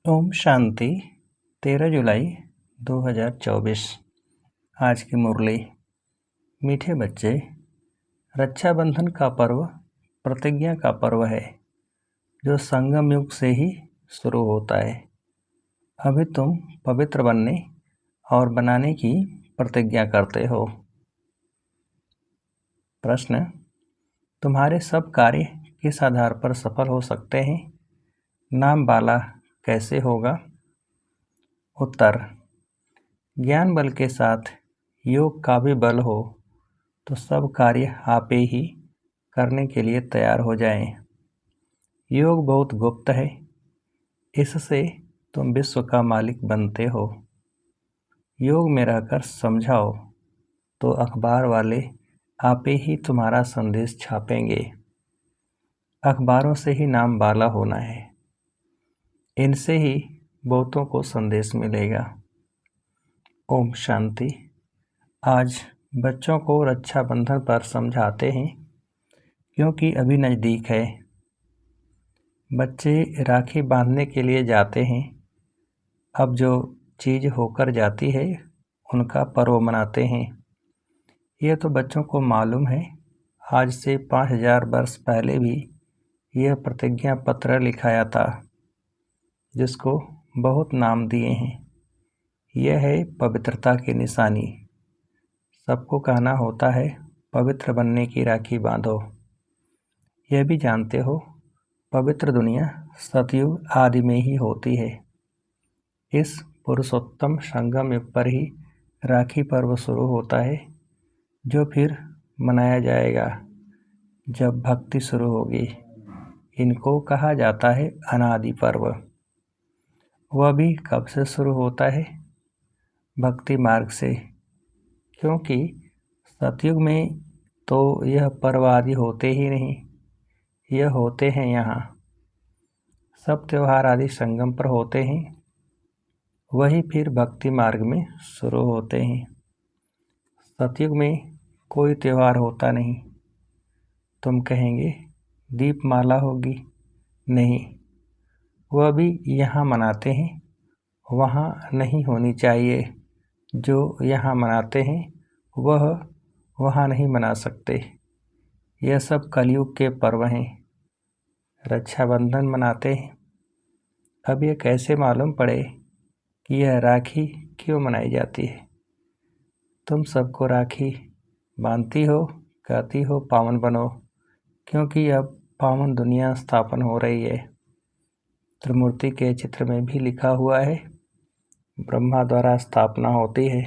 ओम शांति। 13 जुलाई 2024। आज की मुरली। मीठे बच्चे, रक्षाबंधन का पर्व प्रतिज्ञा का पर्व है जो संगम युग से ही शुरू होता है। अभी तुम पवित्र बनने और बनाने की प्रतिज्ञा करते हो। प्रश्न: तुम्हारे सब कार्य किस आधार पर सफल हो सकते हैं? नाम वाला कैसे होगा? उत्तर: ज्ञान बल के साथ योग का भी बल हो तो सब कार्य आप ही करने के लिए तैयार हो जाएं। योग बहुत गुप्त है, इससे तुम विश्व का मालिक बनते हो। योग में रहकर समझाओ तो अखबार वाले आप ही तुम्हारा संदेश छापेंगे। अखबारों से ही नाम वाला होना है, इनसे ही बहुतों को संदेश मिलेगा। ओम शांति। आज बच्चों को रक्षाबंधन पर समझाते हैं क्योंकि अभी नज़दीक है। बच्चे राखी बांधने के लिए जाते हैं। अब जो चीज़ होकर जाती है उनका पर्व मनाते हैं। यह तो बच्चों को मालूम है। आज से 5000 वर्ष पहले भी यह प्रतिज्ञा पत्र लिखाया था, जिसको बहुत नाम दिए हैं। यह है पवित्रता की निशानी। सबको कहना होता है पवित्र बनने की राखी बांधो। यह भी जानते हो पवित्र दुनिया सतयुग आदि में ही होती है। इस पुरुषोत्तम संगम युग पर ही राखी पर्व शुरू होता है, जो फिर मनाया जाएगा जब भक्ति शुरू होगी। इनको कहा जाता है अनादि पर्व। वह भी कब से शुरू होता है? भक्ति मार्ग से, क्योंकि सतयुग में तो यह पर्व आदि होते ही नहीं। यह होते हैं यहाँ। सब त्यौहार आदि संगम पर होते हैं, वही फिर भक्ति मार्ग में शुरू होते हैं। सतयुग में कोई त्यौहार होता नहीं। तुम कहेंगे दीपमाला होगी। नहीं, वह भी यहाँ मनाते हैं, वहाँ नहीं होनी चाहिए। जो यहाँ मनाते हैं वह वहाँ नहीं मना सकते। यह सब कलयुग के पर्व हैं। रक्षाबंधन मनाते हैं। अब यह कैसे मालूम पड़े कि यह राखी क्यों मनाई जाती है? तुम सबको राखी बांधती हो, कहती हो पावन बनो, क्योंकि अब पावन दुनिया स्थापन हो रही है। त्रिमूर्ति के चित्र में भी लिखा हुआ है, ब्रह्मा द्वारा स्थापना होती है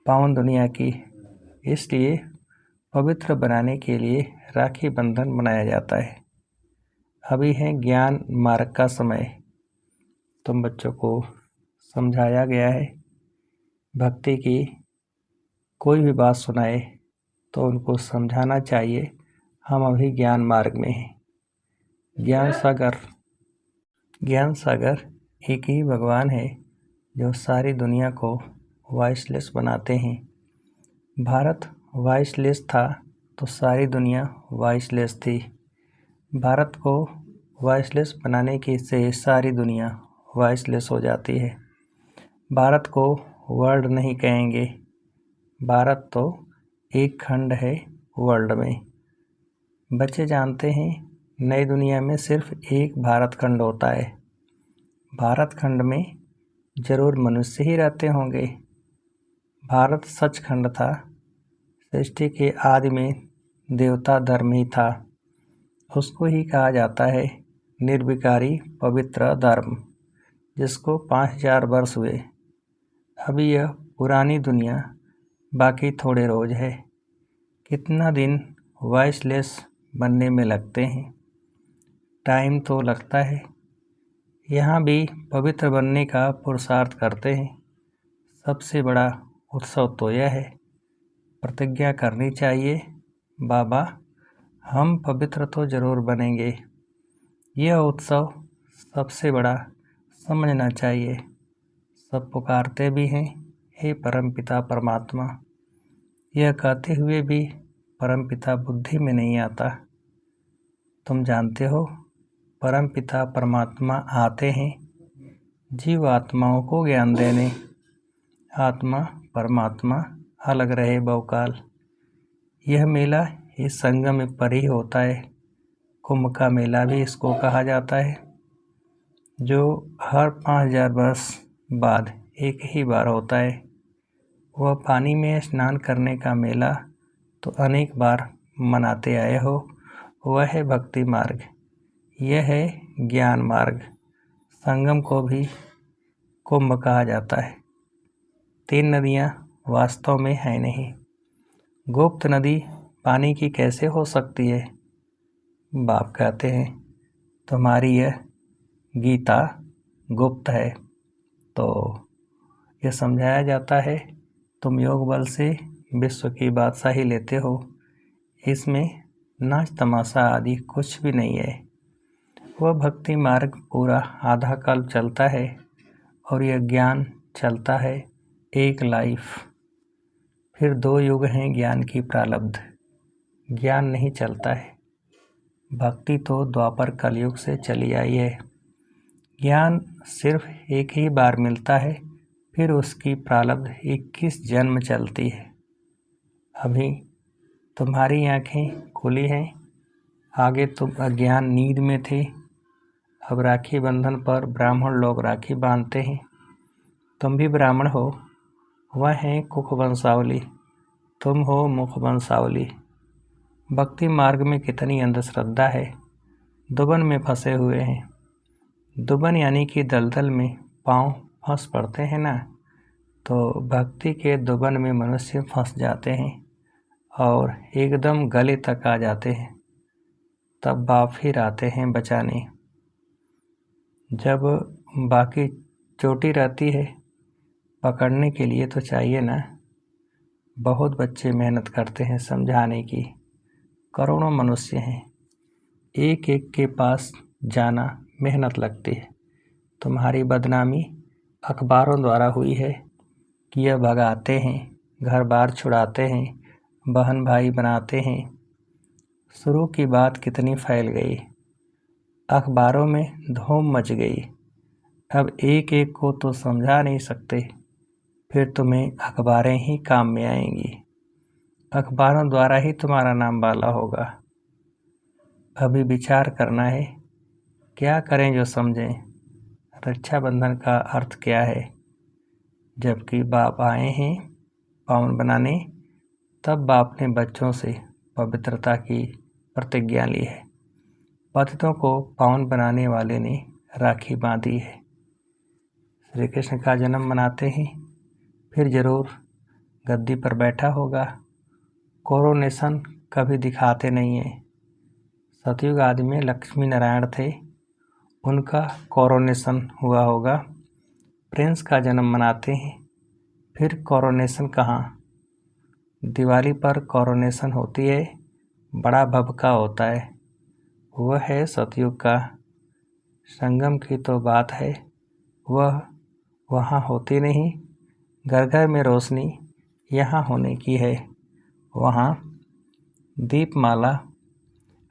पावन दुनिया की। इसलिए पवित्र बनाने के लिए राखी बंधन मनाया जाता है। अभी है ज्ञान मार्ग का समय। तुम बच्चों को समझाया गया है भक्ति की। कोई भी बात सुनाए तो उनको समझाना चाहिए हम अभी ज्ञान मार्ग में हैं। ज्ञान सागर एक ही भगवान है जो सारी दुनिया को वॉइसलेस बनाते हैं। भारत वॉइसलेस था तो सारी दुनिया वॉइसलेस थी। भारत को वॉइसलेस बनाने की से सारी दुनिया वॉइसलेस हो जाती है। भारत को वर्ल्ड नहीं कहेंगे। भारत तो एक खंड है वर्ल्ड में। बच्चे जानते हैं नई दुनिया में सिर्फ एक भारत खंड होता है। भारत खंड में जरूर मनुष्य ही रहते होंगे। भारत सचखंड था। सृष्टि के आदि में देवता धर्म ही था। उसको ही कहा जाता है निर्विकारी पवित्र धर्म, जिसको 5000 वर्ष हुए। अभी यह पुरानी दुनिया बाकी थोड़े रोज है। कितना दिन वॉइसलेस बनने में लगते हैं? टाइम तो लगता है। यहाँ भी पवित्र बनने का पुरुषार्थ करते हैं। सबसे बड़ा उत्सव तो यह है। प्रतिज्ञा करनी चाहिए, बाबा हम पवित्र तो जरूर बनेंगे। यह उत्सव सबसे बड़ा समझना चाहिए। सब पुकारते भी हैं, हे परमपिता परमात्मा। यह कहते हुए भी परमपिता बुद्धि में नहीं आता। तुम जानते हो परमपिता परमात्मा आते हैं जीव आत्माओं को ज्ञान देने। आत्मा परमात्मा अलग रहे बहुकाल। यह मेला इस संगम पर ही होता है। कुंभ का मेला भी इसको कहा जाता है, जो हर 5000 वर्ष बाद एक ही बार होता है। वह पानी में स्नान करने का मेला तो अनेक बार मनाते आए हो। वह है भक्ति मार्ग, यह है ज्ञान मार्ग। संगम को भी कुंभ कहा जाता है। 3 नदियाँ वास्तव में है नहीं। गुप्त नदी पानी की कैसे हो सकती है? बाप कहते हैं तुम्हारी यह गीता गुप्त है। तो यह समझाया जाता है तुम योग बल से विश्व की बादशाही लेते हो। इसमें नाच तमाशा आदि कुछ भी नहीं है। वह भक्ति मार्ग पूरा आधा कल्प चलता है और यह ज्ञान चलता है एक लाइफ। फिर 2 युग हैं ज्ञान की प्रारब्ध। ज्ञान नहीं चलता है। भक्ति तो द्वापर कलयुग से चली आई है। ज्ञान सिर्फ एक ही बार मिलता है, फिर उसकी प्रारब्ध 21 जन्म चलती है। अभी तुम्हारी आँखें खुली हैं, आगे तुम अज्ञान नींद में थे। अब राखी बंधन पर ब्राह्मण लोग राखी बांधते हैं। तुम भी ब्राह्मण हो, वह हैं कुख वंशावली, तुम हो मुख वंशावली। भक्ति मार्ग में कितनी अंधश्रद्धा है। दुबन में फंसे हुए हैं। दुबन यानी कि दलदल में पाँव फंस पड़ते हैं ना, तो भक्ति के दुबन में मनुष्य फंस जाते हैं और एकदम गले तक आ जाते हैं। तब बाप फिर आते हैं बचाने। जब बाकी चोटी रहती है, पकड़ने के लिए तो चाहिए ना। बहुत बच्चे मेहनत करते हैं समझाने की। करोड़ों मनुष्य हैं, एक एक के पास जाना मेहनत लगती है। तुम्हारी बदनामी अखबारों द्वारा हुई है कि यह भगाते हैं, घर बार छुड़ाते हैं, बहन भाई बनाते हैं। शुरू की बात कितनी फैल गई, अखबारों में धूम मच गई। अब एक एक को तो समझा नहीं सकते, फिर तुम्हें अखबारें ही काम में आएंगी। अखबारों द्वारा ही तुम्हारा नाम बाला होगा। अभी विचार करना है, क्या करें जो समझें। रक्षाबंधन का अर्थ क्या है? जबकि बाप आए हैं पावन बनाने, तब बाप ने बच्चों से पवित्रता की प्रतिज्ञा ली है। पतितों को पावन बनाने वाले ने राखी बांधी है। श्री कृष्ण का जन्म मनाते हैं, फिर जरूर गद्दी पर बैठा होगा। कोरोनेशन कभी दिखाते नहीं है। सतयुग आदि में लक्ष्मी नारायण थे, उनका कोरोनेशन हुआ होगा। प्रिंस का जन्म मनाते हैं, फिर कोरोनेशन कहाँ? दिवाली पर कोरोनेशन होती है, बड़ा भभका होता है। वह है सतयुग का। संगम की तो बात है, वह वहाँ होती नहीं। घर घर में रोशनी यहाँ होने की है। वहाँ दीपमाला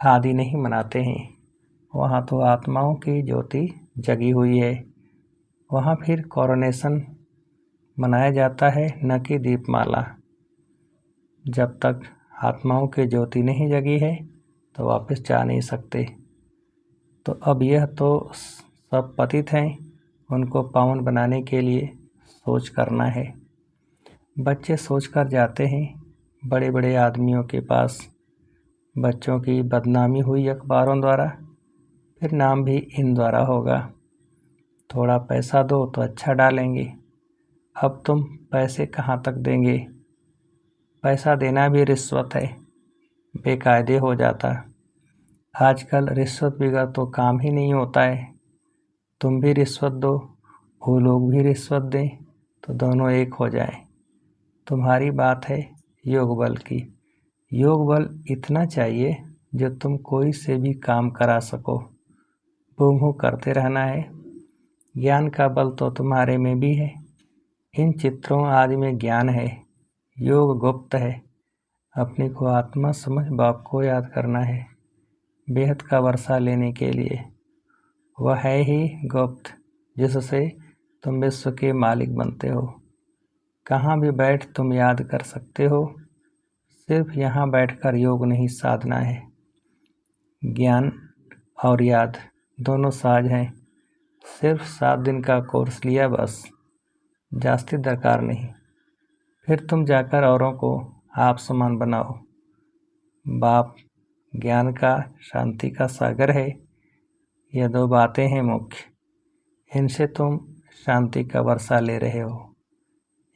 आदि नहीं मनाते हैं। वहाँ तो आत्माओं की ज्योति जगी हुई है। वहाँ फिर कोरोनेशन मनाया जाता है, न कि दीपमाला। जब तक आत्माओं की ज्योति नहीं जगी है तो वापस जा नहीं सकते। तो अब यह तो सब पतित हैं, उनको पावन बनाने के लिए सोच करना है। बच्चे सोच कर जाते हैं बड़े बड़े आदमियों के पास। बच्चों की बदनामी हुई अखबारों द्वारा, फिर नाम भी इन द्वारा होगा। थोड़ा पैसा दो तो अच्छा डालेंगे। अब तुम पैसे कहाँ तक देंगे? पैसा देना भी रिश्वत है, बेकायदे हो जाता। आजकल रिश्वत बगैर तो काम ही नहीं होता है। तुम भी रिश्वत दो, वो लोग भी रिश्वत दें, तो दोनों एक हो जाए। तुम्हारी बात है योग बल की। योग बल इतना चाहिए जो तुम कोई से भी काम करा सको। बूम करते रहना है। ज्ञान का बल तो तुम्हारे में भी है। इन चित्रों आदि में ज्ञान है। योग गुप्त है। अपने को आत्मा समझ बाप को याद करना है बेहद का वर्षा लेने के लिए। वह है ही गुप्त, जिससे तुम विश्व के मालिक बनते हो। कहाँ भी बैठ तुम याद कर सकते हो। सिर्फ यहाँ बैठकर योग नहीं साधना है। ज्ञान और याद दोनों साज हैं। सिर्फ 7 दिन का कोर्स लिया बस, जास्ती दरकार नहीं। फिर तुम जाकर औरों को आप समान बनाओ। बाप ज्ञान का, शांति का सागर है। ये 2 बातें हैं मुख्य। इनसे तुम शांति का वर्षा ले रहे हो।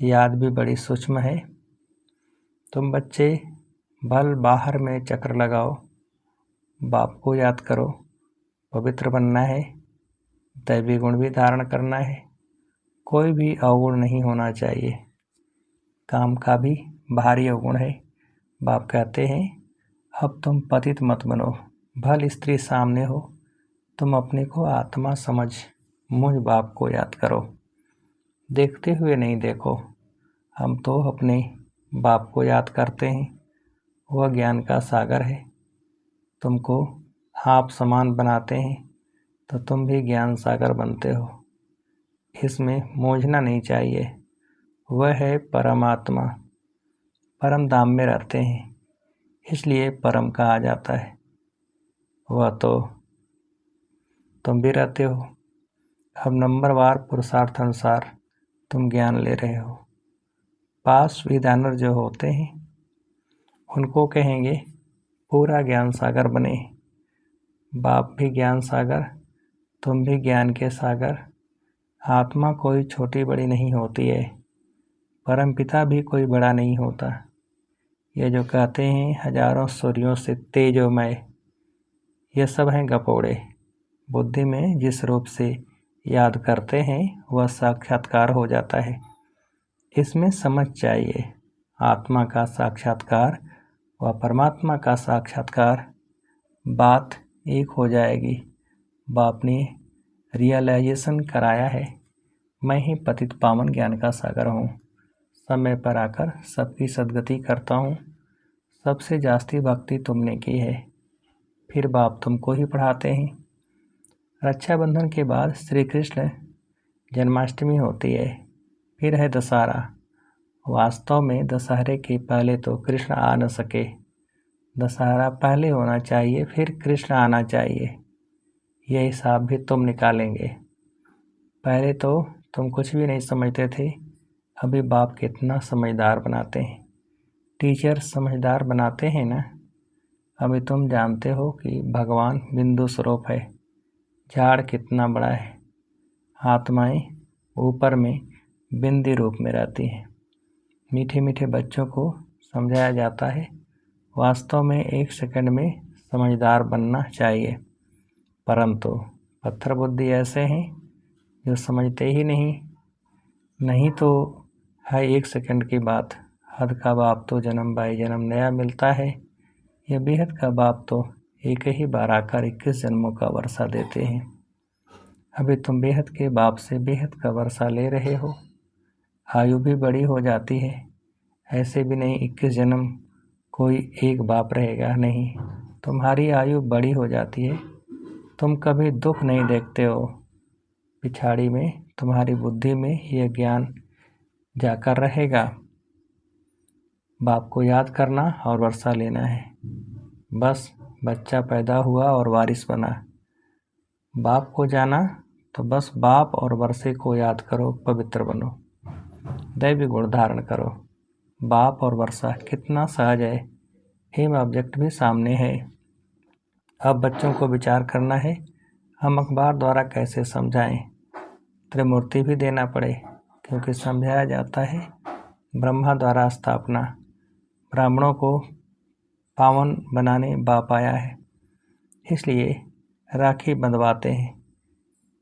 याद भी बड़ी सूक्ष्म है। तुम बच्चे भल बाहर में चक्र लगाओ। बाप को याद करो। पवित्र बनना है। दैवी गुण भी धारण करना है। कोई भी अवगुण नहीं होना चाहिए। काम का भी भारी अवगुण है। बाप कहते हैं अब तुम पतित मत बनो। भल स्त्री सामने हो, तुम अपने को आत्मा समझ मुझ बाप को याद करो। देखते हुए नहीं देखो। हम तो अपने बाप को याद करते हैं। वह ज्ञान का सागर है। तुमको आप समान बनाते हैं तो तुम भी ज्ञान सागर बनते हो। इसमें मूझना नहीं चाहिए। वह है परमात्मा। परम धाम में रहते हैं, इसलिए परम कहा जाता है। वह तो तुम भी रहते हो। अब नंबरवार पुरुषार्थ अनुसार तुम ज्ञान ले रहे हो। पास विधानर जो होते हैं उनको कहेंगे पूरा ज्ञान सागर बने। बाप भी ज्ञान सागर, तुम भी ज्ञान के सागर। आत्मा कोई छोटी बड़ी नहीं होती है। परमपिता भी कोई बड़ा नहीं होता। ये जो कहते हैं हजारों सूर्यों से तेजोमय, ये सब हैं गपोड़े। बुद्धि में जिस रूप से याद करते हैं वह साक्षात्कार हो जाता है। इसमें समझ चाहिए। आत्मा का साक्षात्कार व परमात्मा का साक्षात्कार, बात एक हो जाएगी। बाप ने रियलाइजेशन कराया है। मैं ही पतित पावन ज्ञान का सागर हूँ। समय पर आकर सबकी सद्गति करता हूँ। सबसे जास्ती भक्ति तुमने की है। फिर बाप तुमको ही पढ़ाते हैं। रक्षाबंधन के बाद श्री कृष्ण जन्माष्टमी होती है। फिर है दशहरा। वास्तव में दशहरे के पहले तो कृष्ण आ न सके। दशहरा पहले होना चाहिए, फिर कृष्ण आना चाहिए। यह हिसाब भी तुम निकालेंगे। पहले तो तुम कुछ भी नहीं समझते थे। अभी बाप कितना समझदार बनाते हैं। टीचर समझदार बनाते हैं ना। अभी तुम जानते हो कि भगवान बिंदु स्वरूप है। झाड़ कितना बड़ा है। आत्माएं ऊपर में बिंदी रूप में रहती हैं। मीठे मीठे बच्चों को समझाया जाता है। वास्तव में 1 सेकंड में समझदार बनना चाहिए, परंतु पत्थर बुद्धि ऐसे हैं जो समझते ही नहीं तो है 1 सेकंड की बात। हद का बाप तो जन्म बाई जन्म नया मिलता है। यह बेहद का बाप तो एक ही बार आकर 21 जन्मों का वर्षा देते हैं। अभी तुम बेहद के बाप से बेहद का वर्षा ले रहे हो। आयु भी बड़ी हो जाती है। ऐसे भी नहीं 21 जन्म कोई एक बाप रहेगा, नहीं। तुम्हारी आयु बड़ी हो जाती है। तुम कभी दुख नहीं देखते हो। पिछाड़ी में तुम्हारी बुद्धि में यह ज्ञान जाकर रहेगा। बाप को याद करना और वर्षा लेना है। बस बच्चा पैदा हुआ और वारिस बना। बाप को जाना तो बस बाप और वर्षे को याद करो, पवित्र बनो, दैवी गुण धारण करो। बाप और वर्षा कितना सहज है। हेम ऑब्जेक्ट भी सामने है। अब बच्चों को विचार करना है हम अखबार द्वारा कैसे समझाएं। त्रिमूर्ति भी देना पड़े, क्योंकि समझाया जाता है ब्रह्मा द्वारा स्थापना। ब्राह्मणों को पावन बनाने बाप आया है, इसलिए राखी बंधवाते हैं।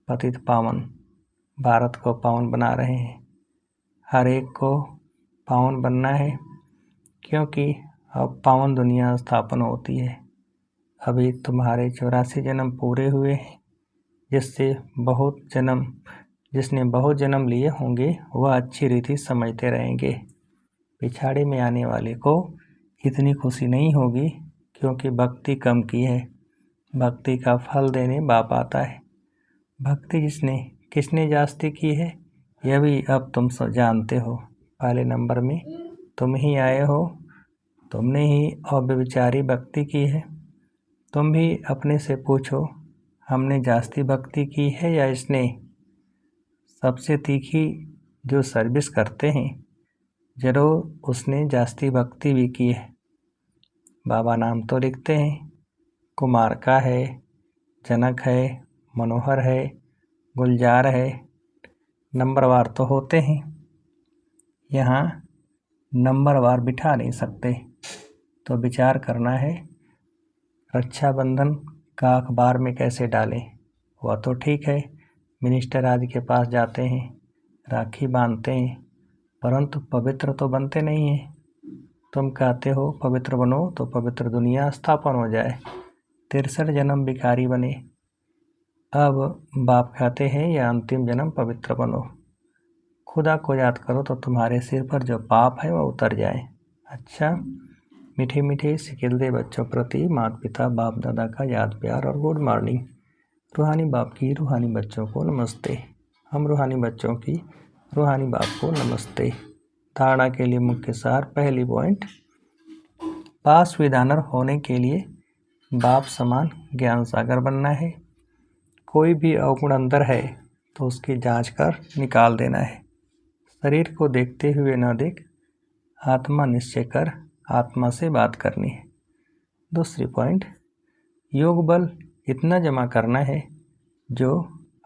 पतित पावन भारत को पावन बना रहे हैं। हर एक को पावन बनना है, क्योंकि अब पावन दुनिया स्थापन होती है। अभी तुम्हारे 84 जन्म पूरे हुए हैं, जिसने बहुत जन्म लिए होंगे वह अच्छी रीति समझते रहेंगे। पिछाड़ी में आने वाले को इतनी खुशी नहीं होगी, क्योंकि भक्ति कम की है। भक्ति का फल देने बाप आता है। भक्ति किसने जास्ती की है, यह भी अब तुम जानते हो। पहले नंबर में तुम ही आए हो, तुमने ही अव्यभिचारी भक्ति की है। तुम भी अपने से पूछो, हमने जास्ती भक्ति की है या इसने? सबसे तीखी जो सर्विस करते हैं जरूर उसने जास्ती भक्ति भी की है। बाबा नाम तो लिखते हैं, कुमार का है, जनक है, मनोहर है, गुलजार है, नंबरवार तो होते हैं। यहाँ नंबरवार बिठा नहीं सकते, तो विचार करना है रक्षाबंधन का अखबार में कैसे डालें। वह तो ठीक है, मिनिस्टर आदि के पास जाते हैं, राखी बांधते हैं, परंतु पवित्र तो बनते नहीं हैं। तुम कहते हो पवित्र बनो तो पवित्र दुनिया स्थापन हो जाए, 63 जन्म भिखारी बने। अब बाप कहते हैं या अंतिम जन्म पवित्र बनो। खुदा को याद करो तो तुम्हारे सिर पर जो पाप है वह उतर जाए। अच्छा, मीठे मीठे सिकिलदे बच्चों प्रति माता पिता बाप दादा का याद प्यार और गुड मॉर्निंग। रूहानी बाप की रूहानी बच्चों को नमस्ते। हम रूहानी बच्चों की रूहानी बाप को नमस्ते। धारणा के लिए मुख्य सार। पहली पॉइंट, पास विदानर होने के लिए बाप समान ज्ञान सागर बनना है। कोई भी अवगुण अंदर है तो उसकी जांच कर निकाल देना है। शरीर को देखते हुए न देख, आत्मा निश्चय कर आत्मा से बात करनी है। दूसरी पॉइंट, योग बल इतना जमा करना है जो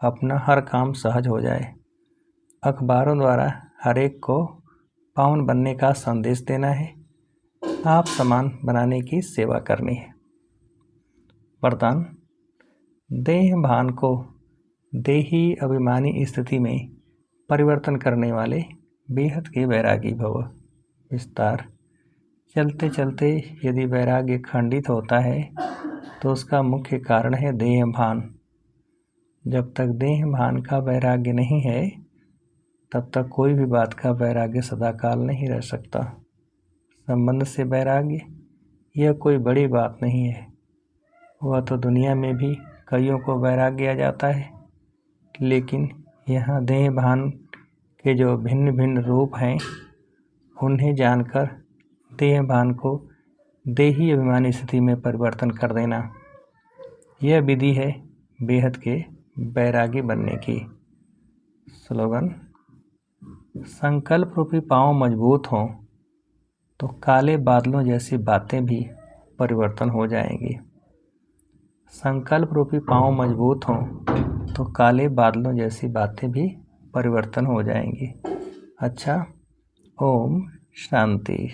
अपना हर काम सहज हो जाए। अखबारों द्वारा हर एक को पावन बनने का संदेश देना है। आप समान बनाने की सेवा करनी है। वरदान, देह भान को देही अभिमानी स्थिति में परिवर्तन करने वाले बेहद के वैरागी भव। विस्तार, चलते चलते यदि वैराग्य खंडित होता है तो उसका मुख्य कारण है देह भान। जब तक देह भान का वैराग्य नहीं है तब तक कोई भी बात का वैराग्य सदाकाल नहीं रह सकता। संबंध से वैराग्य यह कोई बड़ी बात नहीं है। वह तो दुनिया में भी कईयों को वैराग्य आ जाता है, लेकिन यहाँ देह भान के जो भिन्न भिन्न रूप हैं उन्हें जानकर देह भान को देही अभिमानी स्थिति में परिवर्तन कर देना, यह विधि है बेहद के बैरागी बनने की। स्लोगन, संकल्प रूपी पांव मजबूत हों तो काले बादलों जैसी बातें भी परिवर्तन हो जाएंगी। संकल्प रूपी पांव मजबूत हों तो काले बादलों जैसी बातें भी परिवर्तन हो जाएंगी। अच्छा, ओम शांति।